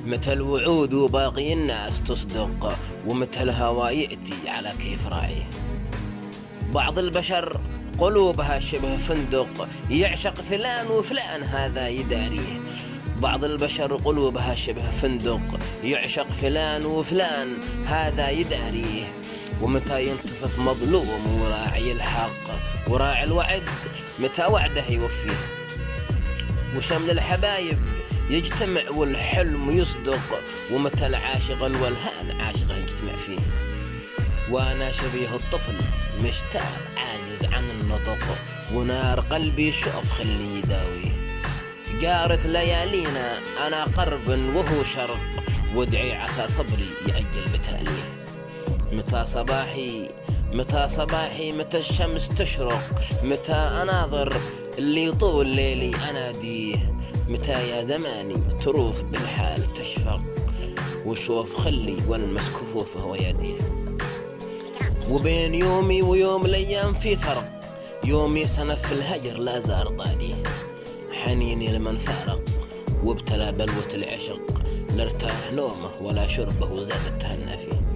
متى الوعود وباقي الناس تصدق، ومتى الهوى يأتي على كيف راعيه. بعض البشر قلوبها شبه فندق، يعشق فلان وفلان هذا يداريه. بعض البشر قلوبها شبه فندق، يعشق فلان وفلان هذا يداريه. ومتى ينتصف مظلوم وراعي الحق، وراعي الوعد متى وعده يوفيه. وشمل الحبايب يجتمع والحلم يصدق، ومتى العاشق والهان عاشق يجتمع فيه. وانا شبيه الطفل مشتاق عاجز عن النطق، ونار قلبي شوف خلي يداويه. جارت ليالينا انا قرب وهو شرط، وادعي عسى صبري يعجل بتاليه. متى صباحي متى الشمس تشرق، متى اناظر اللي طول ليلي اناديه. متى يا زماني تروف بالحال تشفق، وشوف خلي والمس كفوفه ويديه. وبين يومي ويوم الايام في فرق، يومي سنة في الهجر لا زار طاليه. حنيني لمن فارق وابتلى بلوة العشق، لا ارتاح نومه ولا شربه وزاد التهنى فيه.